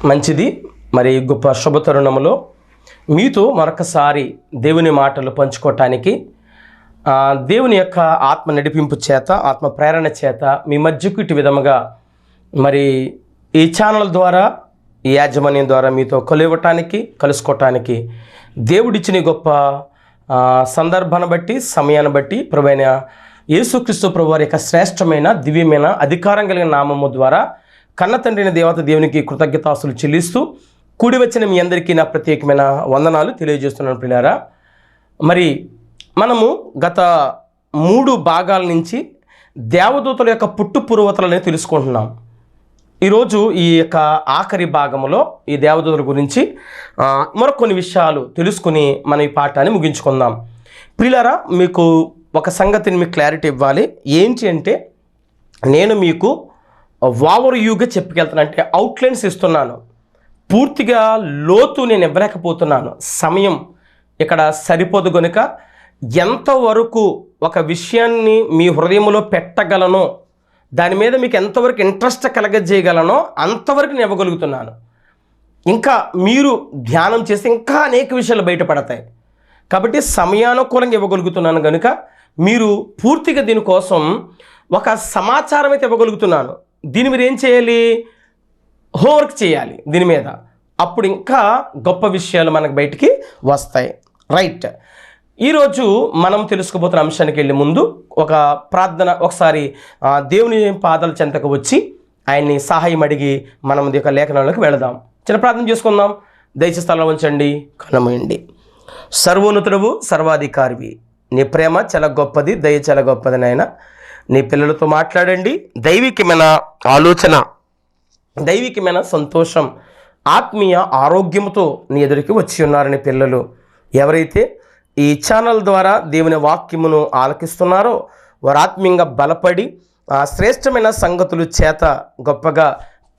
మంచిది. మరి గొప్ప శుభ తరుణములో మీతో మరొకసారి దేవుని మాటలు పంచుకోవటానికి దేవుని యొక్క ఆత్మ నడిపింపు చేత, ఆత్మ ప్రేరణ చేత మీ మధ్యకు ఇటు విధముగా మరి ఈ ఛానల్ ద్వారా, ఈ యాజమాన్యం ద్వారా మీతో కలుసుకోవటానికి దేవుడిచ్చిన గొప్ప సందర్భాన్ని బట్టి, సమయాన్ని బట్టి ప్రభువైన యేసుక్రీస్తు ప్రభువారి యొక్క శ్రేష్టమైన దివ్యమైన అధికారం కలిగిన నామము ద్వారా కన్న తండ్రిని దేవత దేవునికి కృతజ్ఞతాస్తులు చెల్లిస్తూ కూడి వచ్చిన మీ అందరికీ నా ప్రత్యేకమైన వందనాలు తెలియజేస్తున్నాను ప్రియులారా. మరి మనము గత 3 భాగాల నుంచి దేవదూతల యొక్క పుట్టు పూర్వతలని తెలుసుకుంటున్నాం. ఈరోజు ఈ యొక్క ఆఖరి భాగంలో ఈ దేవదూతల గురించి మరికొన్ని విషయాలు తెలుసుకుని మనం ఈ పాఠాన్ని ముగించుకుందాం. ప్రియులారా, మీకు ఒక సంగతిని మీకు క్లారిటీ ఇవ్వాలి. ఏంటి అంటే, నేను మీకు ఓవర్ వ్యూగా చెప్పుకెళ్తాను, అంటే అవుట్లైన్స్ ఇస్తున్నాను. పూర్తిగా లోతు నేను ఇవ్వలేకపోతున్నాను, సమయం ఇక్కడ సరిపోదు. కనుక ఎంతవరకు ఒక విషయాన్ని మీ హృదయంలో పెట్టగలనో, దాని మీద మీకు ఎంతవరకు ఇంట్రెస్ట్ కలగజేయగలనో అంతవరకు నేను ఇవ్వగలుగుతున్నాను. ఇంకా మీరు ధ్యానం చేస్తే ఇంకా అనేక విషయాలు బయటపడతాయి. కాబట్టి సమయానుకూలంగా ఇవ్వగలుగుతున్నాను కనుక మీరు పూర్తిగా దీనికోసం ఒక సమాచారం అయితే ఇవ్వగలుగుతున్నాను. దీని మీరు ఏం చేయాలి? హోంవర్క్ చేయాలి దీని మీద. అప్పుడు ఇంకా గొప్ప విషయాలు మనకు బయటికి వస్తాయి. రైట్, ఈరోజు మనం తెలుసుకోబోతున్న అంశానికి వెళ్ళే ముందు ఒక ప్రార్థన, ఒకసారి దేవుని పాదాల చెంతకు వచ్చి ఆయన్ని సహాయం అడిగి మనం ఈ యొక్క లేఖనాలకు వెళదాం. చిన్న ప్రార్థన చేసుకుందాం. దయచేసి స్థలంలో ఉంచండి, కనుమూయండి. సర్వోన్నతుడవు, సర్వాధికారివి, నీ ప్రేమ చాలా గొప్పది, దయ చాలా గొప్పది నాయన. నీ పిల్లలతో మాట్లాడండి. దైవికమైన ఆలోచన, దైవికమైన సంతోషం, ఆత్మీయ ఆరోగ్యంతో నీ ఎదురికి వచ్చి ఉన్నారని పిల్లలు ఎవరైతే ఈ ఛానల్ ద్వారా దేవుని వాక్యమును ఆలకిస్తున్నారో వారు ఆత్మీయంగా బలపడి శ్రేష్టమైన సంగతులు చేత గొప్పగా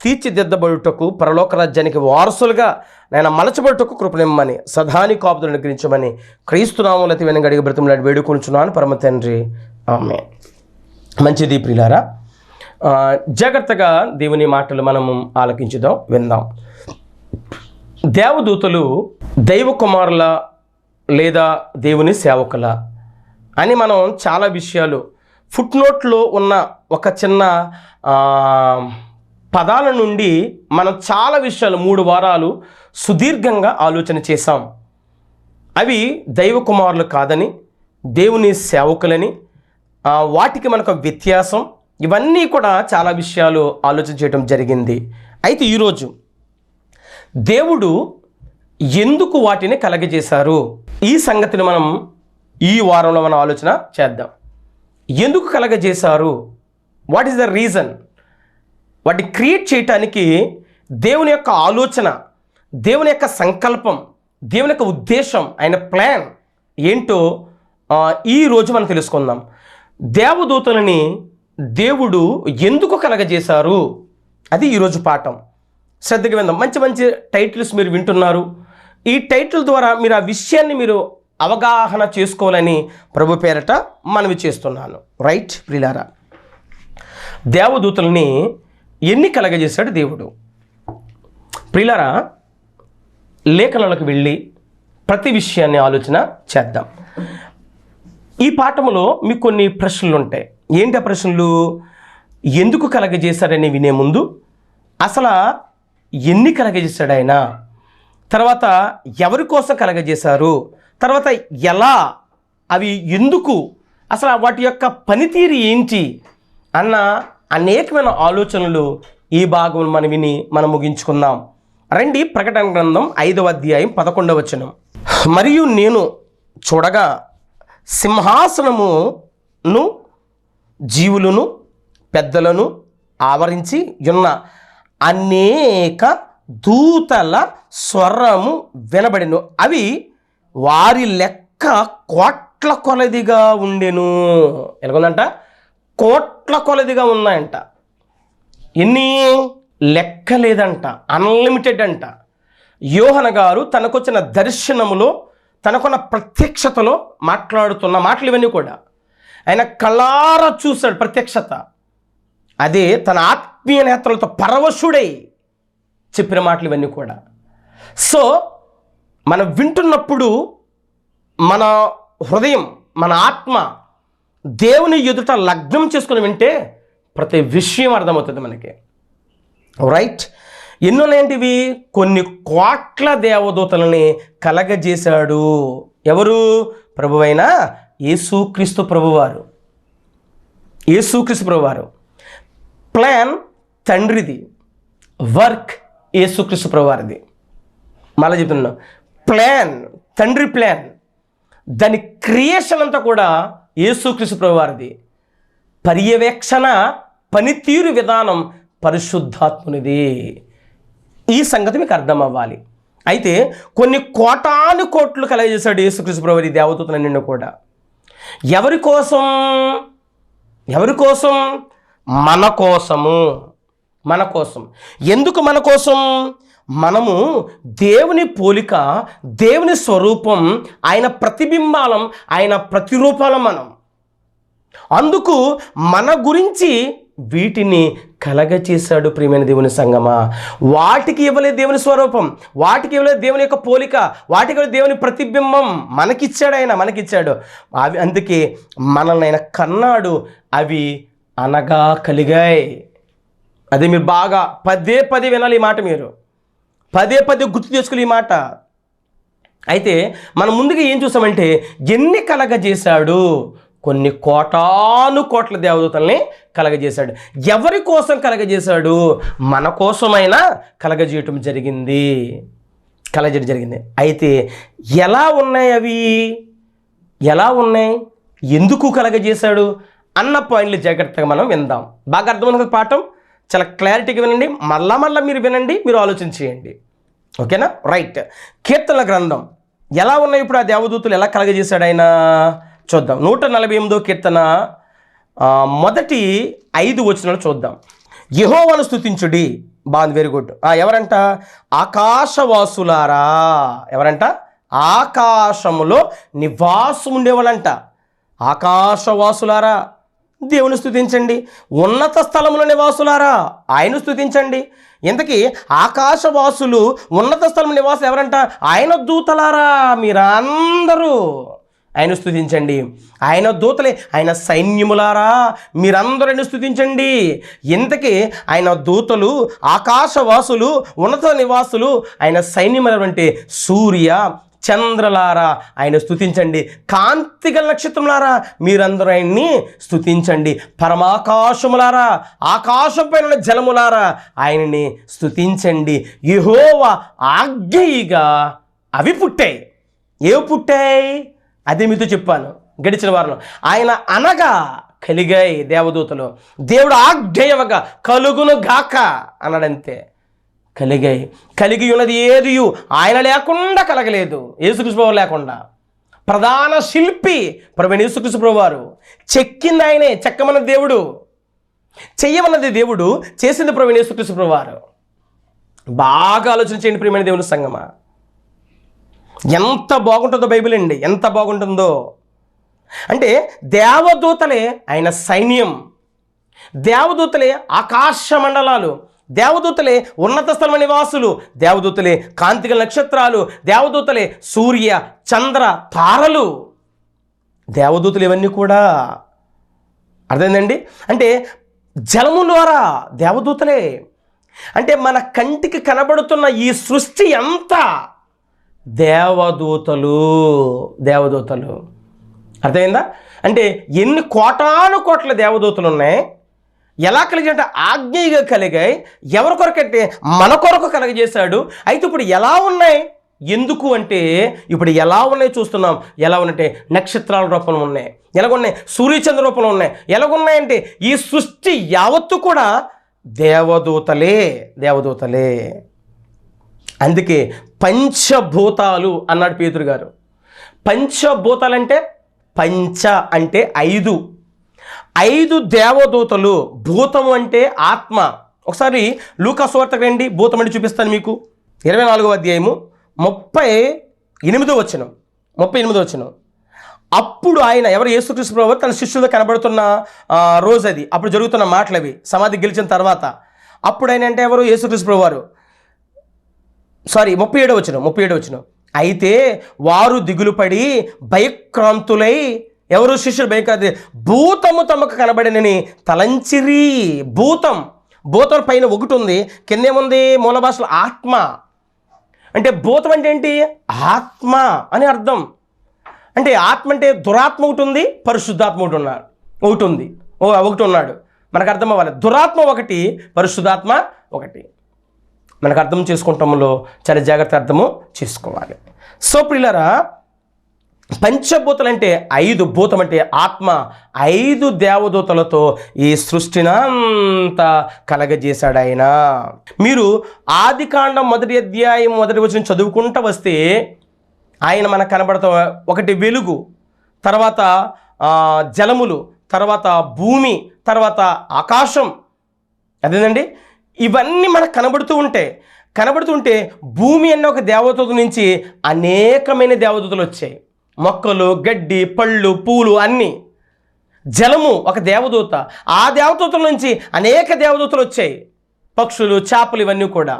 తీర్చిదిద్దబడుటకు, పరలోక రాజ్యానికి వారసులుగా నేను మలచబడుటకు కృపనిమ్మని, సదాని కాపుదలను అనుగ్రహించమని క్రీస్తునామములో అతి వినయంగా అడిగి బ్రతిమలాడి వేడుకొనుచున్నాను పరమ తండ్రి, ఆమేన్. మంచిది ప్రియులారా, జాగ్రత్తగా దేవుని మాటలు మనము ఆలకించుదాం, విందాం. దేవదూతలు దైవ కుమారుల లేదా దేవుని సేవకుల అని మనం చాలా విషయాలు ఫుట్నోట్లో ఉన్న ఒక చిన్న పదాల నుండి మనం చాలా విషయాలు 3 వారాలు సుదీర్ఘంగా ఆలోచన చేశాం. అవి దైవ కుమారులు కాదని, దేవుని సేవకులని, వాటికి మనకు వ్యత్యాసం, ఇవన్నీ కూడా చాలా విషయాలు ఆలోచన చేయడం జరిగింది. అయితే ఈరోజు దేవుడు ఎందుకు వాటిని కలగజేశారు, ఈ సంగతిని మనం ఈ వారంలో మనం ఆలోచన చేద్దాం. ఎందుకు కలగజేశారు? What is the reason? వాటిని క్రియేట్ చేయటానికి దేవుని యొక్క ఆలోచన, దేవుని యొక్క సంకల్పం, దేవుని యొక్క ఉద్దేశం, ఆయన ప్లాన్ ఏంటో ఈరోజు మనం తెలుసుకుందాం. దేవదూతలని దేవుడు ఎందుకు కలగజేశారు, అది ఈరోజు పాఠం. శ్రద్ధగా విందాం. మంచి మంచి టైటిల్స్ మీరు వింటున్నారు. ఈ టైటిల్ ద్వారా మీరు ఆ విషయాన్ని మీరు అవగాహన చేసుకోవాలని ప్రభు పేరట మనవి చేస్తున్నాను. రైట్ ప్రియులారా, దేవదూతల్ని ఎన్ని కలగజేశాడు దేవుడు? ప్రియులారా, లేఖనాలకు వెళ్ళి ప్రతి విషయాన్ని ఆలోచన చేద్దాం. ఈ పాఠములో మీకు కొన్ని ప్రశ్నలు ఉంటాయి. ఏంటి ఆ ప్రశ్నలు? ఎందుకు కలగజేశాడని వినే ముందు అసలు ఎన్ని కలగజేశాడు ఆయన, తర్వాత ఎవరి కోసం కలగజేశారు, తర్వాత ఎలా, అవి ఎందుకు, అసలు వాటి యొక్క పనితీరు ఏంటి అన్న అనేకమైన ఆలోచనలు ఈ భాగంలో మనం విని మనం ముగించుకుందాం. రండి, ప్రకటన గ్రంథం 5వ అధ్యాయం 11వ వచనం. మరియు నేను చూడగా సింహాసనమును జీవులను పెద్దలను ఆవరించి ఉన్న అనేక దూతల స్వరము వినబడెను. అవి వారి లెక్క కోట్ల కొలదిగా ఉండెను. ఎలాగుందంట? కోట్ల కొలదిగా ఉన్నాయంట. ఎన్ని? లెక్క లేదంట, అన్లిమిటెడ్ అంట. యోహన గారు తనకొచ్చిన దర్శనములో, తనకున్న ప్రత్యక్షతలో మాట్లాడుతున్న మాటలు ఇవన్నీ కూడా ఆయన కళ్ళారా చూశాడు ప్రత్యక్షత. అదే తన ఆత్మీయ నేత్రలతో పరవశుడై చెప్పిన మాటలు ఇవన్నీ కూడా. సో మనం వింటున్నప్పుడు మన హృదయం, మన ఆత్మ దేవుని ఎదుట లగ్నం చేసుకుని వింటే ప్రతి విషయం అర్థమవుతుంది మనకి. రైట్? ఎన్నున్నాయంటివి? కొన్ని కోట్ల దేవదూతలని కలగజేశాడు. ఎవరు? ప్రభువైన యేసుక్రీస్తు ప్రభువారు. యేసుక్రీస్తు ప్రభువారు. ప్లాన్ తండ్రిది, వర్క్ యేసుక్రీస్తు ప్రభువారిది. మళ్ళీ చెప్తున్నా, ప్లాన్ తండ్రి ప్లాన్, దాని క్రియేషన్ అంతా కూడా యేసుక్రీస్తు ప్రభువారిది. పర్యవేక్షణ, పనితీరు విధానం పరిశుద్ధాత్మునిది. ఈ సంగతి మీకు అర్థం అవ్వాలి. అయితే కొన్ని కోటాను కోట్లు కలగజేశాడు యేసుక్రీస్తు ప్రభువారి దేవదూతలన్నీ కూడా. ఎవరి కోసం? ఎవరి కోసం? మన కోసము. మన కోసం. ఎందుకు మన కోసం? మనము దేవుని పోలిక, దేవుని స్వరూపం, ఆయన ప్రతిబింబాలం, ఆయన ప్రతిరూపాలం మనం. అందుకు మన గురించి వీటిని కలగచేశాడు. ప్రియమైన దేవుని సంగమా, వాటికి ఇవ్వలేదు దేవుని స్వరూపం, వాటికి ఇవ్వలేదు దేవుని యొక్క పోలిక, వాటికి ఇవ్వలేదు దేవుని ప్రతిబింబం. మనకిచ్చాడు ఆయన, మనకిచ్చాడు. అవి అందుకే మనల్ని ఆయన కన్నాడు. అవి అనగా కలిగాయి. అదే మీరు బాగా పదే పదే వినాలి ఈ మాట, మీరు పదే పదే గుర్తు చేసుకుని ఈ మాట. అయితే మనం ముందుగా ఏం చూసామంటే, ఎన్ని కలగజేశాడు? కొన్ని కోటాను కోట్ల దేవదూతల్ని కలగజేశాడు. ఎవరి కోసం కలగజేశాడు? మన కోసమైనా కలగజేయటం జరిగింది. కలగజేయడం జరిగింది. అయితే ఎలా ఉన్నాయి అవి? ఎలా ఉన్నాయి? ఎందుకు కలగజేశాడు అన్న పాయింట్లు జాగ్రత్తగా మనం విందాం. బాగా అర్థమైంది పాఠం, చాలా క్లారిటీగా వినండి. మళ్ళా మీరు వినండి, మీరు ఆలోచన చేయండి. ఓకేనా? రైట్. కీర్తనల గ్రంథం ఎలా ఉన్నాయి ఇప్పుడు? ఆ దేవదూతలు ఎలా కలగజేశాడు ఆయన చూద్దాం. 148వ కీర్తన మొదటి 5 వచనాలు చూద్దాం. యెహోవాను స్తుతించుడి. బాగుంది, వెరీ గుడ్. ఎవరంట? ఆకాశవాసులారా. ఎవరంట? ఆకాశములో నివాసం ఉండేవాళ్ళంట. ఆకాశవాసులారా దేవుని స్తుతించండి. ఉన్నత స్థలముల నివాసులారా ఆయన స్తుతించండి. ఇంతకీ ఆకాశవాసులు, ఉన్నత స్థలం నివాసులు ఎవరంట? ఆయన దూతలారా మీరందరూ ఆయన స్తుతించండి. ఆయన దూతలే, ఆయన సైన్యములారా మీరందరూ ఆయన స్తుతించండి. ఇంతకీ ఆయన దూతలు, ఆకాశవాసులు, ఉన్నత నివాసులు, ఆయన సైన్యములు అంటే సూర్య చంద్రలారా ఆయన స్తుతించండి. కాంతిగల నక్షత్రములారా మీరందరూ ఆయన్ని స్తుతించండి. పరమాకాశములారా, ఆకాశం పైన జలములారా ఆయనని స్తుతించండి. యెహోవా ఆజ్ఞగా అవి పుట్టాయి. ఏవి పుట్టాయి? అదే మీతో చెప్పాను గడిచిన వారంలో. ఆయన అనగా కలిగాయి దేవదూతలు. దేవుడు ఆజ్ఞయవగా కలుగును గాక అన్నాడంతే. కలిగాయి. కలిగి ఉన్నది ఏది ఆయన లేకుండా కలగలేదు. యేసుక్రీస్తు ప్రభువు లేకుండా. ప్రధాన శిల్పి ప్రభువైన యేసుక్రీస్తు ప్రభువారు. చెక్కింది ఆయనే, చెక్కమన్న దేవుడు, చెయ్యమన్నది దేవుడు, చేసింది ప్రభువైన యేసుక్రీస్తు ప్రభువారు. బాగా ఆలోచించండి ప్రియమైన దేవుని సంగమా. ఎంత బాగుంటుందో బైబిల్ అండి, ఎంత బాగుంటుందో. అంటే దేవదూతలే ఆయన సైన్యం, దేవదూతలే ఆకాశ మండలాలు, దేవదూతలే ఉన్నత స్థల నివాసులు, దేవదూతలే కాంతిగల నక్షత్రాలు, దేవదూతలే సూర్య చంద్ర తారలు, దేవదూతలు ఇవన్నీ కూడా. అర్థమైందండి? అంటే జలము ద్వారా దేవదూతలే. అంటే మన కంటికి కనబడుతున్న ఈ సృష్టి అంతా దేవదూతలు. దేవదూతలు. అర్థమైందా? అంటే ఎన్ని కోటాను కోట్ల దేవదూతలు ఉన్నాయి. ఎలా కలిగాయంటే ఆజ్ఞగా కలిగాయి. ఎవరి కొరకంటే మన కొరకు కలగజేశాడు. అయితే ఇప్పుడు ఎలా ఉన్నాయి? ఎందుకు అంటే ఇప్పుడు ఎలా ఉన్నాయి చూస్తున్నాం. ఎలా ఉన్నట్టే నక్షత్రాల రూపంలో ఉన్నాయి, ఎలాగున్నాయి సూర్యచంద్ర రూపంలో ఉన్నాయి. ఎలాగున్నాయంటే ఈ సృష్టి యావత్తు కూడా దేవదూతలే. దేవదూతలే. అందుకే పంచభూతాలు అన్నాడు పేతురు గారు. పంచభూతాలు అంటే పంచ అంటే 5. 5 దేవదూతలు. భూతం అంటే ఆత్మ. ఒకసారి లూకా సువార్తకు రండి, భూతం అంటే చూపిస్తాను మీకు. 24వ అధ్యాయము 38వ వచనం. 38వ వచనం. అప్పుడు ఆయన, ఎవరు? యేసుక్రీస్తు ప్రభువు తన శిష్యులు కనబడుతున్న రోజు అది. అప్పుడు జరుగుతున్న మాటలు అవి, సమాధి గెలిచిన తర్వాత. అప్పుడు ఆయన అంటే ఎవరు? యేసుక్రీస్తు ప్రభువారు. 37వ వచనం. అయితే వారు దిగులుపడి భయక్రాంతులై, ఎవరు శిష్యులు భయక్రాంతి, భూతము తమకు కనబడినని తలంచిరి. భూతం పైన ఒకటి ఉంది, కిందేముంది? మూల భాషలో ఆత్మ. అంటే భూతం అంటే ఏంటి? ఆత్మ అని అర్థం. అంటే ఆత్మ అంటే దురాత్మ ఒకటి ఉంది, పరిశుద్ధాత్మ ఒకటి ఉన్నాడు. మనకు అర్థం అవ్వాలి. దురాత్మ ఒకటి, పరిశుద్ధాత్మ ఒకటి. మనకు అర్థం చేసుకుంటాములో చాలా జాగ్రత్త అర్థము చేసుకోవాలి. సో ప్రియులారా, పంచభూతాలు అంటే 5, భూతం అంటే ఆత్మ, 5 దేవదూతలతో ఈ సృష్టినంతా కలగజేశాడు ఆయన. మీరు ఆదికాండం 1వ అధ్యాయం 1వ వచనం చదువుకుంటూ వస్తే ఆయన మనకు కనబడతాం. ఒకటి వెలుగు, తర్వాత జలములు, తర్వాత భూమి, తర్వాత ఆకాశం. అదేనండి, ఇవన్నీ మనకు కనబడుతుంటే భూమి అన్న ఒక దేవదూత నుంచి అనేకమైన దేవదూతలు వచ్చాయి. మొక్కలు, గడ్డి, పళ్ళు, పూలు అన్నీ. జలము ఒక దేవదూత, ఆ దేవదూతల నుంచి అనేక దేవదూతలు వచ్చాయి. పక్షులు, చేపలు, ఇవన్నీ కూడా.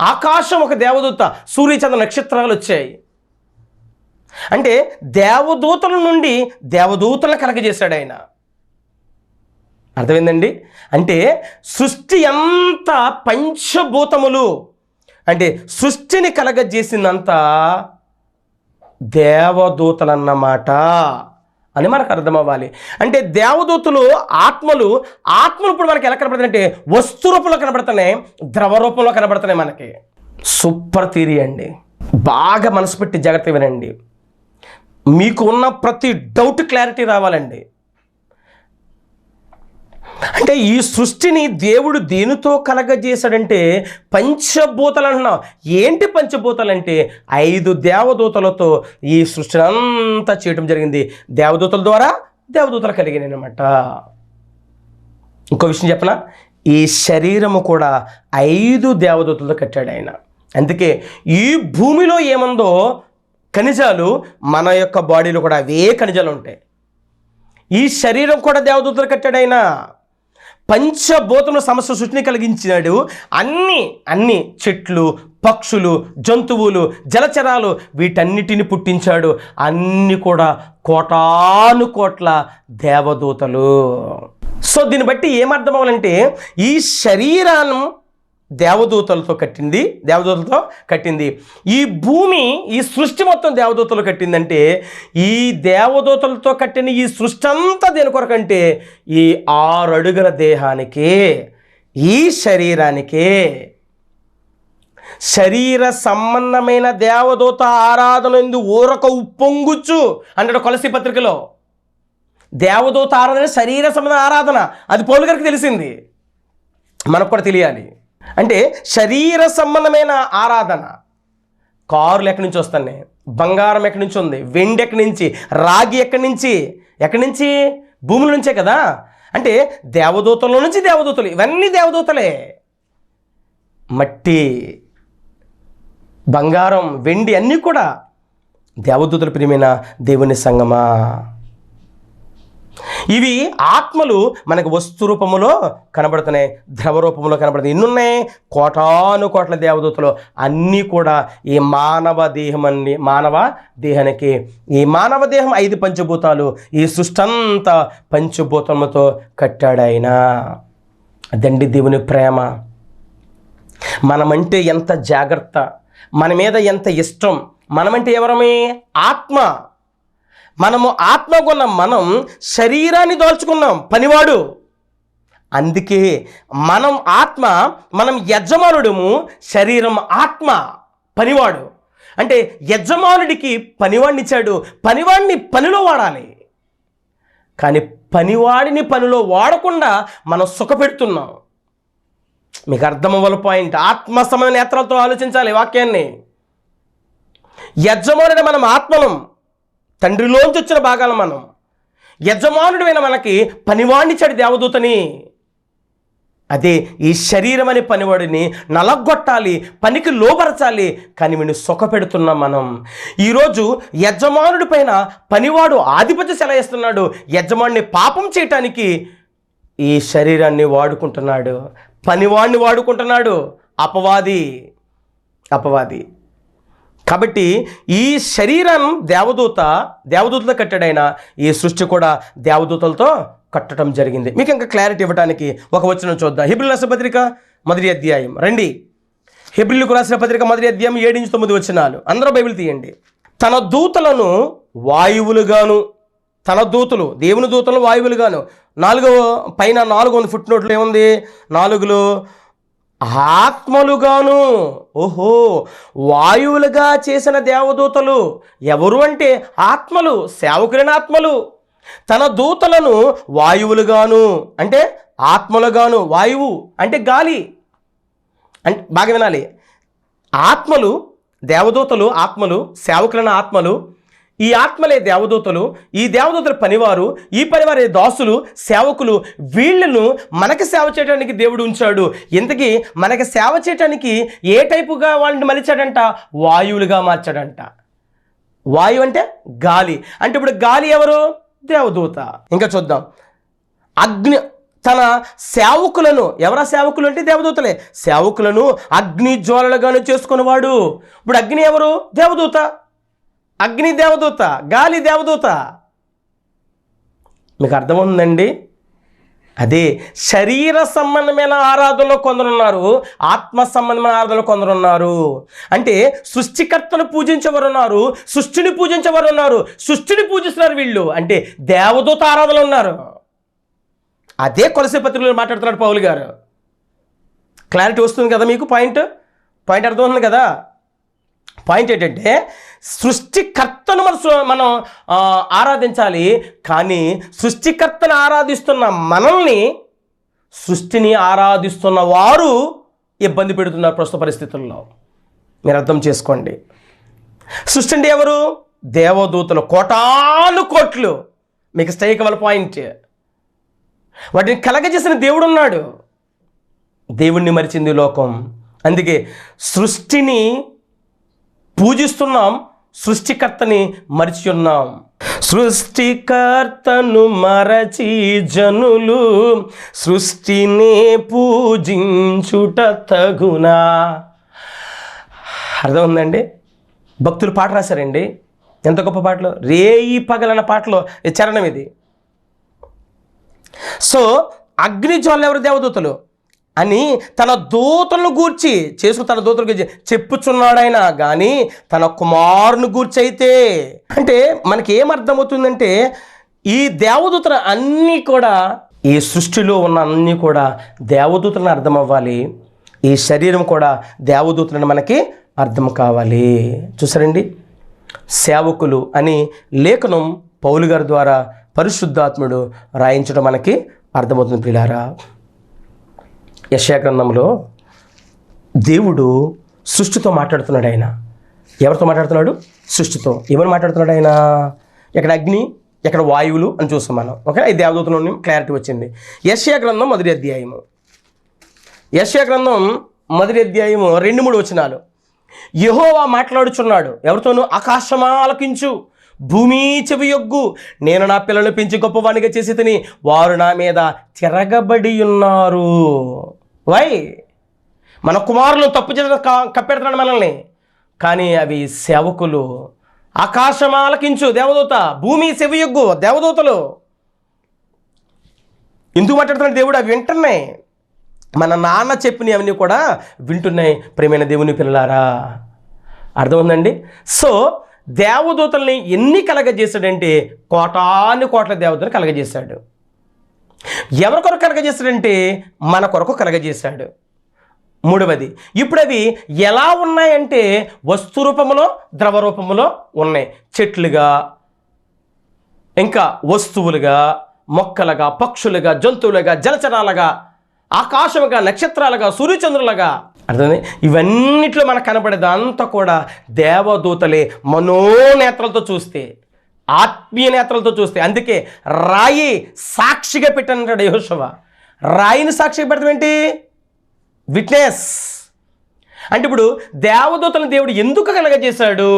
ఆకాశం ఒక దేవదూత, సూర్యచంద్ర నక్షత్రాలు వచ్చాయి. అంటే దేవదూతల నుండి దేవదూతలను కలగజేశాడు ఆయన. అర్థమైందండి? అంటే సృష్టి అంతా పంచభూతములు, అంటే సృష్టిని కలగజేసిందంతా దేవదూతలన్నమాట అని మనకు అర్థం అవ్వాలి. అంటే దేవదూతలు ఆత్మలు ఇప్పుడు మనకి ఎలా కనబడుతున్నాయి అంటే వస్తు రూపంలో కనబడుతున్నాయి, ద్రవ రూపంలో కనబడుతున్నాయి మనకి. సూపర్ థియరీ అండి. బాగా మనసు పెట్టి జాగ్రత్త వినండి. మీకు ఉన్న ప్రతి డౌట్ క్లారిటీ రావాలండి. అంటే ఈ సృష్టిని దేవుడు దేనితో కలగజేశాడంటే పంచభూతాలు అంటున్నాం. ఏంటి పంచభూతాలు అంటే 5 దేవదూతలతో ఈ సృష్టిని అంతా చేయడం జరిగింది. దేవదూతల ద్వారా దేవదూతలు కలిగినాయి అన్నమాట. ఇంకో విషయం చెప్పనా, ఈ శరీరము కూడా 5 దేవదూతలతో కట్టాడు ఆయన. అందుకే ఈ భూమిలో ఏముందో ఖనిజాలు మన యొక్క బాడీలో కూడా అవే ఖనిజాలు ఉంటాయి. ఈ శరీరం కూడా దేవదూతలు కట్టాడు ఆయన. పంచభూతముల సమస్త సృష్టిని కలిగించినాడు. అన్ని చెట్లు, పక్షులు, జంతువులు, జలచరాలు వీటన్నిటిని పుట్టించాడు. అన్నీ కూడా కోటాను కోట్ల దేవదూతలు. సో దీన్ని బట్టి ఏమర్థం అవ్వాలంటే ఈ శరీరాన్ని దేవదూతలతో కట్టింది. ఈ భూమి, ఈ సృష్టి మొత్తం దేవదూతలు కట్టిందంటే ఈ దేవదూతలతో కట్టిన ఈ సృష్టి అంతా దేని కొరకంటే ఈ 6 అడుగుల దేహానికే, ఈ శరీరానికే. శరీర సంబంధమైన దేవదూత ఆరాధన ఎందు ఊరక ఉప్పొంగుచ్చు అంటాడు కొలసీ పత్రికలో. దేవదూత ఆరాధన శరీర సంబంధ ఆరాధన, అది పౌలు గారికి తెలిసింది, మనకు కూడా తెలియాలి. అంటే శరీర సంబంధమైన ఆరాధన. కారులు ఎక్కడి నుంచి వస్తున్నాయి, బంగారం ఎక్కడి నుంచి ఉంది, వెండి ఎక్కడి నుంచి, రాగి ఎక్కడి నుంచి భూముల నుంచే కదా. అంటే దేవదూతల నుంచి దేవదూతలు, ఇవన్నీ దేవదూతలే. మట్టి, బంగారం, వెండి అన్నీ కూడా దేవదూతల ప్రియమైన దేవుని సంగమా. ఇవి ఆత్మలు మనకు వస్తు రూపంలో కనబడుతున్నాయి, ద్రవ రూపంలో కనబడుతున్నాయి. ఎన్నున్నాయి? కోటాను కోట్ల దేవదూతలు. అన్నీ కూడా ఈ మానవ దేహానికి. ఈ మానవ దేహం 5 పంచభూతాలు. ఈ సృష్టి అంతా పంచభూతములతో కట్టాడు ఆయన. అదండి దేవుని ప్రేమ. మనమంటే ఎంత జాగ్రత్త, మన మీద ఎంత ఇష్టం. మనమంటే ఎవరమే? ఆత్మ. మనము ఆత్మగున్న మనం శరీరాన్ని దాల్చుకున్నాం, పనివాడు. అందుకే మనం యజమానుడము, శరీరం ఆత్మ పనివాడు. అంటే యజమానుడికి పనివాడిని ఇచ్చాడు, పనివాడిని పనిలో వాడాలి. కానీ పనివాడిని పనిలో వాడకుండా మనం సుఖపెడుతున్నాం. మీకు అర్థమవ్వాలి పాయింట్. ఆత్మ సమ నేత్రాలతో ఆలోచించాలి వాక్యాన్ని. యజమానుడు మనం ఆత్మలం, తండ్రిలోంచి వచ్చిన భాగాలు మనం. యజమానుడైన మనకి పనివాడినిచ్చాడు దేవదూతని. అదే ఈ శరీరం అనే పనివాడిని నలగొట్టాలి, పనికి లోపరచాలి. కానీ వీడిని సుఖపెడుతున్నాం మనం. ఈరోజు యజమానుడి పైన పనివాడు ఆధిపత్యం చెలాయిస్తున్నాడు. యజమానిని పాపం చేయటానికి ఈ శరీరాన్ని వాడుకుంటున్నాడు, పనివాడిని వాడుకుంటున్నాడు అపవాది. అపవాది. కాబట్టి ఈ శరీరం దేవదూతతో కట్టాడైన ఈ సృష్టి కూడా దేవదూతలతో కట్టడం జరిగింది. మీకు ఇంకా క్లారిటీ ఇవ్వడానికి ఒక వచనం చూద్దాం. హెబ్రీయులకు రాసిన పత్రిక మొదటి అధ్యాయం రండి. హెబ్రీయులకు రాసిన పత్రిక మొదటి అధ్యాయం 7-9 వచనాలు. అందరూ బైబిల్ తీయండి. తన దూతలను వాయువులుగాను, తన దూతలు దేవుని దూతలను వాయువులుగాను, 4 ఫుట్ నోట్లు ఏముంది, 4లో ఆత్మలుగాను. ఓహో, వాయువులుగా చేసిన దేవదూతలు ఎవరు అంటే ఆత్మలు, సేవకులైన ఆత్మలు. తన దూతలను వాయువులుగాను అంటే ఆత్మలుగాను, వాయువు అంటే గాలి అంటే బాగా వినాలి. ఆత్మలు, దేవదూతలు ఆత్మలు, సేవకులైన ఆత్మలు. ఈ ఆత్మలే దేవదూతలు, ఈ దేవదూతల పనివారు, ఈ పనివారే దాసులు, సేవకులు. వీళ్ళను మనకి సేవ చేయడానికి దేవుడు ఉంచాడు. ఇంతకీ మనకి సేవ చేయడానికి ఏ టైపుగా వాళ్ళని మలిచాడంట? వాయువులుగా మార్చాడంట. వాయువు అంటే గాలి. అంటే ఇప్పుడు గాలి ఎవరు? దేవదూత. ఇంకా చూద్దాం. అగ్ని, తన సేవకులను, ఎవరా సేవకులు అంటే దేవదూతలే, సేవకులను అగ్ని జ్వాలలుగాను చేసుకునేవాడు. ఇప్పుడు అగ్ని ఎవరు? దేవదూత. అగ్ని దేవదూత, గాలి దేవదూత. మీకు అర్థమవుతుందండి? అదే శరీర సంబంధమైన ఆరాధనలో కొందరున్నారు, ఆత్మ సంబంధమైన ఆరాధనలో కొందరున్నారు. అంటే సృష్టికర్తను పూజించేవారు ఉన్నారు, సృష్టిని పూజించేవారు ఉన్నారు. సృష్టిని పూజిస్తున్నారు వీళ్ళు, అంటే దేవదూత ఆరాధనలు ఉన్నారు. అదే కొలసీ పత్రికలో మాట్లాడుతున్నాడు పౌలు గారు. క్లారిటీ వస్తుంది కదా మీకు? పాయింట్ అర్థమవుతుంది కదా? పాయింట్ ఏంటంటే సృష్టికర్తను మనం ఆరాధించాలి, కానీ సృష్టికర్తను ఆరాధిస్తున్న మనల్ని సృష్టిని ఆరాధిస్తున్న వారు ఇబ్బంది పెడుతున్నారు ప్రస్తుత పరిస్థితుల్లో. మీరు అర్థం చేసుకోండి. సృష్టి అంటే ఎవరు? దేవదూతలు, కోటాను కోట్లు. మీకు స్ట్రైక్ అవ్వాలి పాయింట్. వాటిని కలగజేసిన దేవుడు ఉన్నాడు. దేవుణ్ణి మరిచింది లోకం. అందుకే సృష్టిని పూజిస్తున్నాం, సృష్టికర్తని మరిచి ఉన్నాం. సృష్టికర్తను మరచి జనులు సృష్టిని పూజించుట తగునా. అర్థం ఉందండి? భక్తులు పాట రాశారండి, ఎంత గొప్ప పాటలు. రేయి పగలన్న పాటలో చరణం ఇది. సో అగ్ని జ్వాలలు ఎవరు? దేవదూతలు అని తన దూతలను గూర్చి తన దూతల గురించి చెప్పుచున్నాడైనా కానీ తన కుమారుని గూర్చి అయితే, అంటే మనకి ఏమర్థమవుతుందంటే ఈ దేవదూతలు అన్నీ కూడా, ఈ సృష్టిలో ఉన్న అన్నీ కూడా దేవదూతలను అర్థం అవ్వాలి. ఈ శరీరం కూడా దేవదూతలను మనకి అర్థం కావాలి. చూసారండి, సేవకులు అని లేఖనం పౌలు గారి ద్వారా పరిశుద్ధాత్ముడు రాయించడం మనకి అర్థమవుతుంది. ప్రియులారా, యెషయా గ్రంథంలో దేవుడు సృష్టితో మాట్లాడుతున్నాడు. ఆయన ఎవరితో మాట్లాడుతున్నాడు? సృష్టితో. ఎవరు మాట్లాడుతున్నాడు ఆయన? ఎక్కడ అగ్ని, ఎక్కడ వాయువులు అని చూస్తాం మనం. ఓకే, ఈ దేవదూతలో క్లారిటీ వచ్చింది. యెషయా గ్రంథం మొదటి అధ్యాయము 2-3 వచనాలు. యెహోవా మాట్లాడుచున్నాడు ఎవరితోనూ? ఆకాశమా ఆలకించు, భూమి చెవియొగ్గు, నేను నా పిల్లలు పెంచి గొప్పవానిగా చేసి తిని వారు నా మీద తిరగబడి ఉన్నారు. వై? మన కుమారులు తప్పు చేసిన కప్పెడుతున్నాడు మనల్ని, కానీ అవి సేవకులు. ఆకాశం ఆలకించు దేవదూత, భూమి చెవియొగ్గు దేవదూతలు. ఎందుకు మాట్లాడుతున్నాడు దేవుడు? అవి వింటున్నాయి. మన నాన్న చెప్పినవి అవన్నీ కూడా వింటున్నాయి. ప్రియమైన దేవుని పిల్లలారా, అర్థమైందండి? సో దేవదూతల్ని ఎన్ని కలగజేశాడంటే కోటాను కోట్ల దేవతలు కలగజేశాడు. ఎవరి కొరకు కలగజేశాడంటే మన కొరకు కలగజేశాడు. మూడవది, ఇప్పుడు అవి ఎలా ఉన్నాయంటే వస్తు రూపంలో, ద్రవ రూపంలో ఉన్నాయి. చెట్లుగా, ఇంకా వస్తువులుగా, మొక్కలుగా, పక్షులుగా, జంతువులుగా, జలచరాలుగా, ఆకాశముగా, నక్షత్రాలుగా, సూర్యచంద్రులుగా. అర్థమైంది? ఇవన్నిట్లో మనకు కనబడేదంతా కూడా దేవదూతలే. మనోనేత్రాలతో చూస్తే, ఆత్మీయ నేత్రాలతో చూస్తే. అందుకే రాయి సాక్షిగా పెట్టానంటాడు యెహోషువ. రాయిని సాక్షిగా పెడతాం ఏంటి? విట్నెస్. అంటే ఇప్పుడు దేవదూతలను దేవుడు ఎందుకు కలగజేశాడు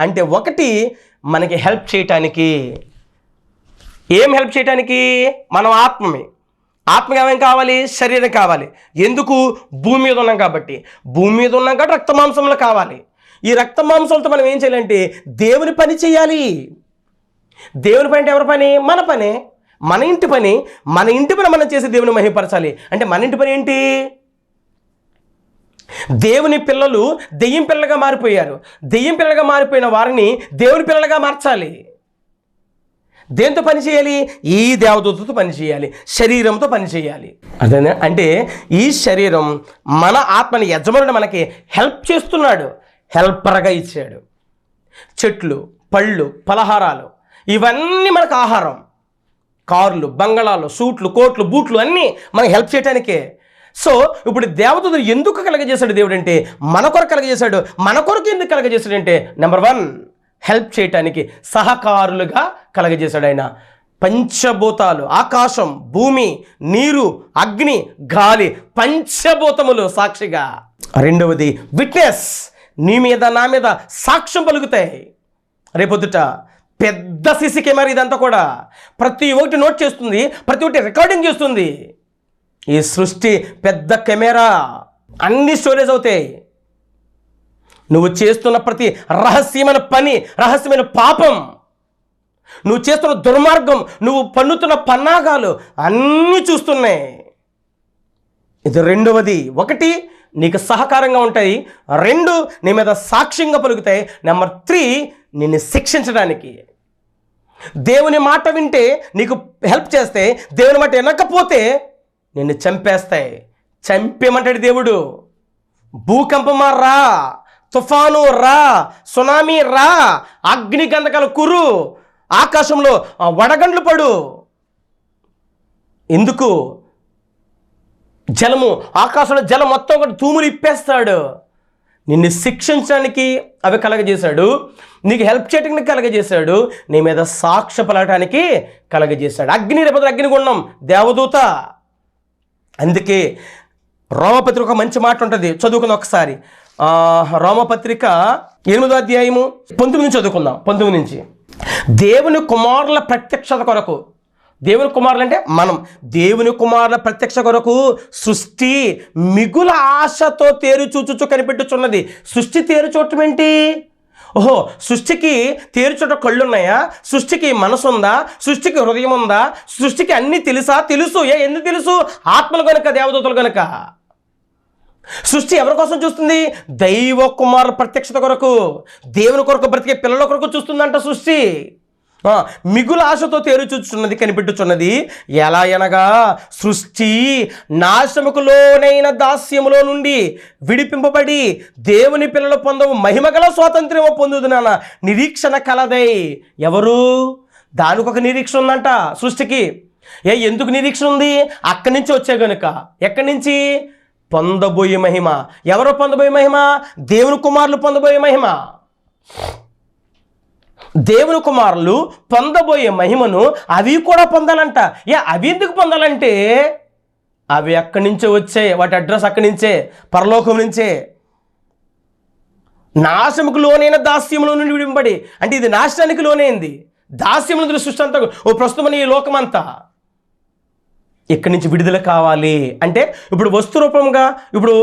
అంటే, ఒకటి మనకి హెల్ప్ చేయటానికి. ఏం హెల్ప్ చేయటానికి? మనం ఆత్మగా ఏమేం కావాలి? శరీరం కావాలి. ఎందుకు? భూమి మీద ఉన్నాం కాబట్టి. భూమి మీద ఉన్నాం కాబట్టి రక్త మాంసములు కావాలి. ఈ రక్త మాంసాలతో మనం ఏం చేయాలంటే దేవుని పని చేయాలి. దేవుని పని అంటే ఎవరి పని? మన పనే, మన ఇంటి పని. మన ఇంటి పని మనం చేసి దేవుని మహిమపరచాలి. అంటే మన ఇంటి పని ఏంటి? దేవుని పిల్లలు దెయ్యం పిల్లలుగా మారిపోయారు. దెయ్యం పిల్లలుగా మారిపోయిన వారిని దేవుని పిల్లలుగా మార్చాలి. దేంతో పని చేయాలి? ఈ దేవదూతతో పని చేయాలి, శరీరంతో పని చేయాలి. అదే అంటే ఈ శరీరం మన ఆత్మని యజమానుడు మనకి హెల్ప్ చేస్తున్నాడు, హెల్పర్గా ఇచ్చాడు. చెట్లు, పళ్ళు, పలహారాలు ఇవన్నీ మనకు ఆహారం. కార్లు, బంగళాలు, సూట్లు, కోట్లు, బూట్లు అన్నీ మనకు హెల్ప్ చేయడానికే. సో ఇప్పుడు దేవదూతలు ఎందుకు కలగజేశాడు దేవుడు అంటే మన కొరకు కలగజేశాడు. మన కొరకు ఎందుకు కలగజేశాడంటే నెంబర్ 1 హెల్ప్ చేయటానికి, సహకారులుగా కలగజేశాడు ఆయన. పంచభూతాలు, ఆకాశం, భూమి, నీరు, అగ్ని, గాలి, పంచభూతములు సాక్షిగా. రెండవది విట్నెస్, నీ మీద నా మీద సాక్ష్యం పలుకుతాయి. రేపొద్దుట పెద్ద సీసీ కెమెరా ఇదంతా కూడా ప్రతి ఒక్కటి నోట్ చేస్తుంది, ప్రతి ఒక్కటి రికార్డింగ్ చేస్తుంది. ఈ సృష్టి పెద్ద కెమెరా, అన్ని స్టోరేజ్ అవుతాయి. నువ్వు చేస్తున్న ప్రతి రహస్యమైన పని, రహస్యమైన పాపం, నువ్వు చేస్తున్న దుర్మార్గం, నువ్వు పన్నుతున్న పన్నాగాలు అన్నీ చూస్తున్నాయి. ఇది రెండవది. 1 నీకు సహకారంగా ఉంటాయి, 2 నీ మీద సాక్ష్యంగా పలుకుతాయి, నెంబర్ 3 నిన్ను శిక్షించడానికి. దేవుని మాట వింటే నీకు హెల్ప్ చేస్తే, దేవుని మాట వినకపోతే నిన్ను చంపేస్తాయి. చంపేమంటాడు దేవుడు. భూకంపమా రా, తుఫాను రా, సునామీ రా, అగ్ని గంధకాల కురు, ఆకాశంలో వడగండ్లు పడు. ఎందుకు? జలము, ఆకాశంలో జలం మొత్తం కూడా తూములు ఇప్పేస్తాడు. నిన్ను శిక్షించడానికి అవి కలగజేశాడు, నీకు హెల్ప్ చేయడానికి కలగజేశాడు, నీ మీద సాక్ష్య పలకడానికి కలగజేశాడు. అగ్ని, రేపు అగ్నిగుండం దేవదూత. అందుకే రోమపత్రిక ఒక మంచి మాట ఉంటుంది, చదువుకుందాం ఒకసారి. రోమపత్రిక 8వ అధ్యాయము 19 నుంచి చదువుకుందాం. 19 నుంచి. దేవుని కుమారుల ప్రత్యక్షత కొరకు, దేవుని కుమారులు అంటే మనం, దేవుని కుమారుల ప్రత్యక్ష కొరకు సృష్టి మిగుల ఆశతో తేరు చూచుచు కనిపెట్టుచున్నది. సృష్టి తేరు చూడటం ఏంటి? ఓహో, సృష్టికి తేరుచోట కళ్ళు ఉన్నాయా? సృష్టికి మనసు ఉందా? సృష్టికి హృదయం ఉందా? సృష్టికి అన్నీ తెలుసా? తెలుసు. ఎందుకు తెలుసు? ఆత్మలు కనుక, దేవదూతలు కనుక. సృష్టి ఎవరి కోసం చూస్తుంది? దైవ కుమారుల ప్రత్యక్షత కొరకు, దేవుని కొరకు బ్రతికే పిల్లల కొరకు చూస్తుందంట సృష్టి. మిగుల ఆశతో తేరు చూచుచున్నది, కనిపెట్టుచున్నది. ఎలా అనగా సృష్టి నాశముకు లోనైన దాస్యములో నుండి విడిపింపబడి దేవుని పిల్లలు పొందవు మహిమగల స్వాతంత్ర్యము పొందుదునన్న నిరీక్షణ కలదై. ఎవరు? దానికి ఒక నిరీక్షణ ఉందంట సృష్టికి. ఎందుకు నిరీక్షణ ఉంది? అక్కడి నుంచి వచ్చే గనుక. ఎక్కడి నుంచి? పొందబోయే మహిమ. ఎవరు పొందబోయే మహిమ? దేవుని కుమారులు పొందబోయే మహిమ. దేవుని కుమారులు పొందబోయే మహిమను అవి కూడా పొందాలంట. అవి ఎందుకు పొందాలంటే అవి అక్కడి నుంచే వచ్చాయి, వాటి అడ్రస్ అక్కడి నుంచే, పరలోకం నుంచే. నాశముకు లోనైన దాస్యములో నుండి విడిపడి, అంటే ఇది నాశనానికి లోనైంది. దాస్యముల సృష్టి అంతా ప్రస్తుతం ఈ లోకమంతా ఇక్కడి నుంచి విడుదల కావాలి అంటే ఇప్పుడు వస్తు రూపంగా, ఇప్పుడు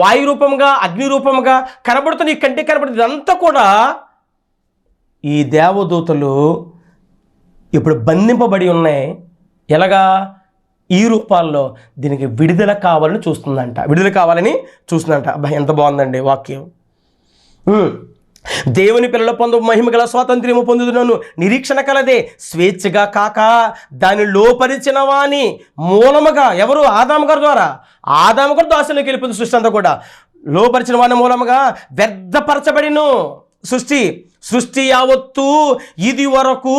వాయు రూపంగా, అగ్ని రూపంగా కనబడుతున్న ఈ కంటికి కనబడుతుంది ఇదంతా కూడా ఈ దేవదూతలు ఇప్పుడు బంధింపబడి ఉన్నాయి. ఎలాగా? ఈ రూపాల్లో దీనికి విడుదల కావాలని చూస్తుందంట. విడుదల కావాలని చూస్తుందంట. అబ్బా, ఎంత బాగుందండి వాక్యం. దేవుని పిల్లల పొందు మహిమ గల స్వాతంత్ర్యము పొందుదునను నిరీక్షణ కలదే, స్వేచ్ఛగా కాక దాన్ని లోపరిచిన వాని మూలముగా. ఎవరు? ఆదాము గారి ద్వారా. ఆదాము గారు దాసులోకి వెళ్ళిపోయింది సృష్టి అంతా కూడా. లోపరిచిన వాని మూలముగా వ్యర్థపరచబడిను సృష్టి యావత్తు ఇది వరకు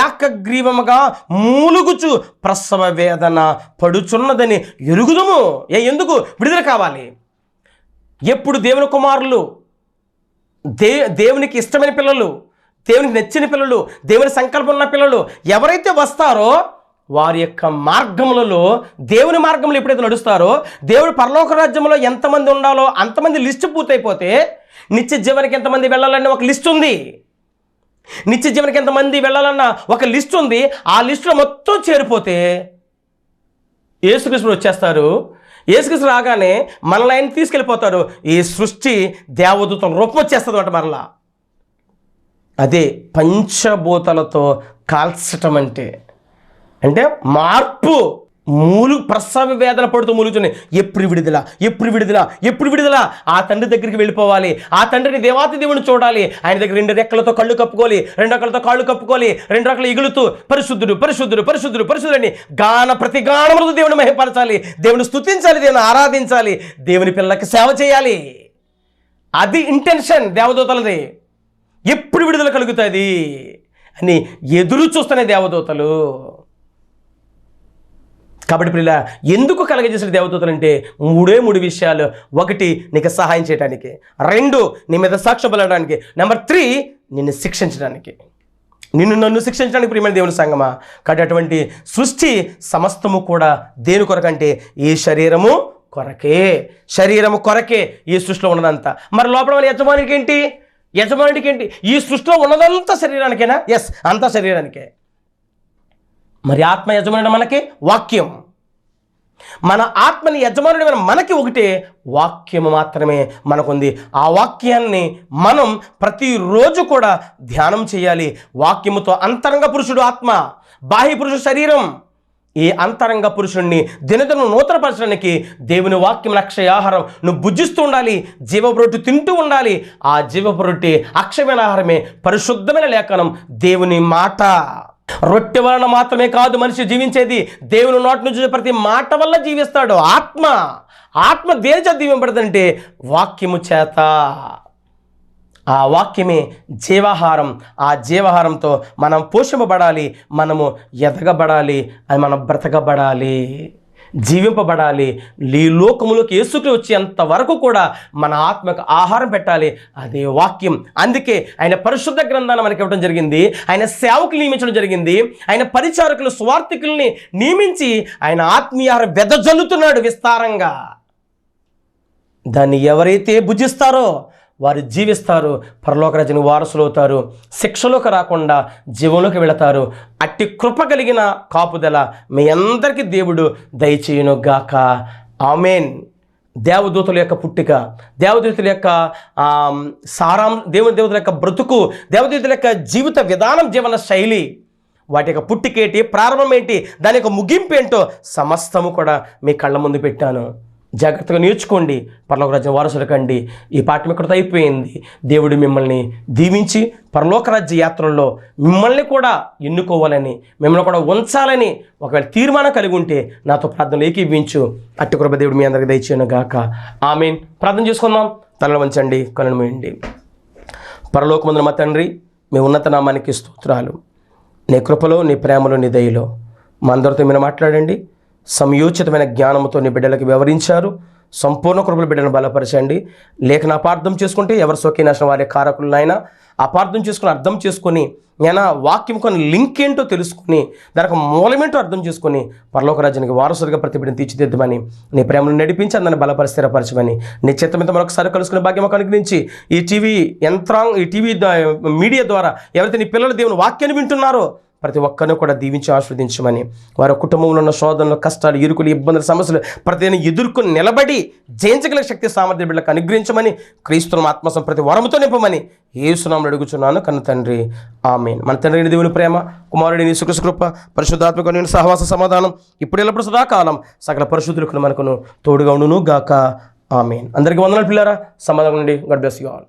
ఏకగ్రీవముగా మూలుగుచు ప్రసవ వేదన పడుచున్నదని ఎరుగుదుము. ఎందుకు? విడుదల కావాలి. ఎప్పుడు దేవుని కుమారులు, దేవునికి ఇష్టమైన పిల్లలు, దేవునికి నచ్చిన పిల్లలు, దేవుని సంకల్పం ఉన్న పిల్లలు ఎవరైతే వస్తారో వారి యొక్క మార్గములలో, దేవుని మార్గంలో ఎప్పుడైతే నడుస్తారో, దేవుడు పరలోక రాజ్యంలో ఎంతమంది ఉండాలో అంతమంది లిస్టు పూర్తయిపోతే నిత్య జీవనికి ఎంతమంది వెళ్ళాలన్న ఒక లిస్ట్ ఉంది. నిత్య జీవనికి ఎంతమంది వెళ్ళాలన్న ఒక లిస్ట్ ఉంది. ఆ లిస్టులో మొత్తం చేరిపోతే యేసుకృష్ణుడు వచ్చేస్తారు. యేసుకృష్ణ రాగానే మనల్ని ఆయన తీసుకెళ్ళిపోతారు. ఈ సృష్టి దేవదూతల రూపం వచ్చేస్తుంది అంట మరలా. అదే పంచభూతాలతో కాల్చటం అంటే మార్పు. ప్రసవ వేదన పడుతూ మూలుగుతున్నాయి. ఎప్పుడు విడుదల, ఎప్పుడు విడుదల, ఎప్పుడు విడుదల? ఆ తండ్రి దగ్గరికి వెళ్ళిపోవాలి. ఆ తండ్రిని దేవాతి దేవుని చూడాలి. ఆయన దగ్గర 2 రెక్కలతో కళ్ళు కప్పుకోవాలి, 2 రెక్కలతో కాళ్ళు కప్పుకోవాలి, 2 రెక్కలు ఎగులుతూ పరిశుద్ధుడు పరిశుద్ధుడు పరిశుద్ధుడు పరిశుద్ధుడని ప్రతి గానములతో దేవుని మహిమపరచాలి, దేవుని స్తుతించాలి, దేవుని ఆరాధించాలి, దేవుని పిల్లలకి సేవ చేయాలి. అది ఇంటెన్షన్ దేవదూతలది. ఎప్పుడు విడుదల కలుగుతుంది అని ఎదురు చూస్తున్న దేవదూతలు. కాబట్టి పిల్ల ఎందుకు కలగజేసిన దేవదూతలు అంటే 3 విషయాలు. 1, నీకు సహాయం చేయడానికి. 2, నీ మీద సాక్ష్యం పలకడానికి. నెంబర్ 3, నిన్ను శిక్షించడానికి, నన్ను శిక్షించడానికి. ప్రియమైన దేవుని సంగమా, కాబట్టి అటువంటి సృష్టి సమస్తము కూడా దేని కొరకంటే ఈ శరీరము కొరకే ఈ సృష్టిలో ఉన్నదంతా. మరి లోపల మన యజమానికి ఏంటి? ఈ సృష్టిలో ఉన్నదంతా శరీరానికేనా? ఎస్, అంతా శరీరానికే. మరి ఆత్మ యజమానుడు మనకి వాక్యం. మన ఆత్మని యజమానుడు మనకి ఒకటే వాక్యము మాత్రమే మనకుంది. ఆ వాక్యాన్ని మనం ప్రతిరోజు కూడా ధ్యానం చేయాలి. వాక్యముతో అంతరంగ పురుషుడు ఆత్మ, బాహ్య పురుషుడు శరీరం. ఈ అంతరంగ పురుషుణ్ణి దినదినం నూతనపరచడానికి దేవుని వాక్యం అక్షయ ఆహారం నువ్వు భుజిస్తూ ఉండాలి. జీవపు రొట్టె తింటూ ఉండాలి. ఆ జీవపు రొట్టె అక్షయమైన ఆహారమే పరిశుద్ధమైన లేఖనం, దేవుని మాట. రొట్టె వలన మాత్రమే కాదు మనిషి జీవించేది, దేవుని నోటి నుంచి ప్రతి మాట వల్ల జీవిస్తాడు. ఆత్మ దేని చేత దీవింపబడుతుందంటే వాక్యము చేత. ఆ వాక్యమే జీవాహారం. ఆ జీవాహారంతో మనం పోషింపబడాలి, మనము ఎదగబడాలి, అది మనం బ్రతకబడాలి, జీవింపబడాలి. ఈ లోకములోకి యేసుక్రీస్తు వచ్చేంత వరకు కూడా మన ఆత్మకు ఆహారం పెట్టాలి, అదే వాక్యం. అందుకే ఆయన పరిశుద్ధ గ్రంథాన్ని మనకి ఇవ్వడం జరిగింది. ఆయన సేవకులు నియమించడం జరిగింది. ఆయన పరిచారకులు, స్వార్థికుల్ని నియమించి ఆయన ఆత్మీయాహారం వెదజల్లుతున్నాడు విస్తారంగా. దాన్ని ఎవరైతే భుజిస్తారో వారు జీవిస్తారు, పరలోక రాజ్యానికి వారసులు అవుతారు, శిక్షలోకి రాకుండా జీవంలోకి వెళతారు. అట్టి కృప కలిగిన కాపుదల మీ అందరికీ దేవుడు దయచేయునుగాక. ఆమేన్. దేవదూతల యొక్క పుట్టిక, దేవదూతల యొక్క దేవదూతల యొక్క బ్రతుకు, దేవదూతల యొక్క జీవిత విధానం, జీవన శైలి, వాటి యొక్క పుట్టికేంటి, ప్రారంభం ఏంటి, దాని యొక్క ముగింపు ఏంటో సమస్తము కూడా మీ కళ్ళ ముందు పెట్టాను. జాగ్రత్తగా నేర్చుకోండి, పరలోక రాజ్యం వారసులు కండి. ఈ పాఠం ఇక్కడితో అయిపోయింది. దేవుడు మిమ్మల్ని దీవించి పరలోక రాజ్య యాత్రల్లో మిమ్మల్ని కూడా ఎన్నుకోవాలని, మిమ్మల్ని కూడా ఉంచాలని ఒకవేళ తీర్మానం కలిగి ఉంటే నాతో ప్రార్థనలు ఏకీభవించు. అట్టి కృప దేవుడు మీ అందరికీ దయచేయును గాక. ఆమేన్. ప్రార్థన చేసుకుందాం. తలలు వంచండి, కళ్ళు మూయండి. పరలోకమందున మా తండ్రి, మీ ఉన్నత నామానికి స్తోత్రాలు. నీ కృపలో, నీ ప్రేమలో, నీ దయలో మా అందరితో మీరు మాట్లాడండి. సంయోచితమైన జ్ఞానంతో నీ బిడ్డలకు వివరించారు. సంపూర్ణ కృపల బిడ్డలను బలపరచండి. లేఖన అపార్థం చేసుకుంటే ఎవరి సోకీనాశనం వారి కారకులనైనా అపార్థం చేసుకుని అర్థం చేసుకొని, నేను వాక్యం కొన్ని లింక్ ఏంటో తెలుసుకుని దానికి మూలమేంటో అర్థం చేసుకొని పరలోక రాజ్యానికి వారసులుగా ప్రతి బిడ్డను తీర్చిదిద్దమని, నీ ప్రేమను నడిపించి అందరిని బలపరిచి స్థిరపరచమని, నీ చిత్తమితో మరొకసారి కలుసుకునే భాగ్యం అనుగ్రహించి ఈ టీవీ మీడియా ద్వారా ఎవరైతే నీ పిల్లలు దేవుని వాక్యాన్ని వింటున్నారో ప్రతి ఒక్కరిని కూడా దీవించి ఆస్వాదించమని, వారి కుటుంబంలో ఉన్న శోధనలు, కష్టాలు, ఇరుకులు, ఇబ్బందులు, సమస్యలు ప్రతిని ఎదుర్కొని నిలబడి జయించగల శక్తి సామర్థ్య బిడ్డలకు అనుగ్రహించమని, క్రీస్తును ఆత్మసం ప్రతి వరముతో నింపమని యేసునామములో అడుగుచున్నాను కన్న తండ్రి. ఆమేన్. మన తండ్రి దేవుని ప్రేమ, కుమారుడి యేసుక్రీస్తు కృప, పరిశుద్ధాత్మక నేను సహవాస సమాధానం ఇప్పుడు ఎల్లప్పుడు సదాకాలం సకల పరిశుద్ధులకు మనకును తోడుగా ఉండును గాక. ఆమేన్. అందరికీ వందనాలు పిల్లారా. సమాధానం నుండి గాడ్ బ్లెస్ యు ఆల్.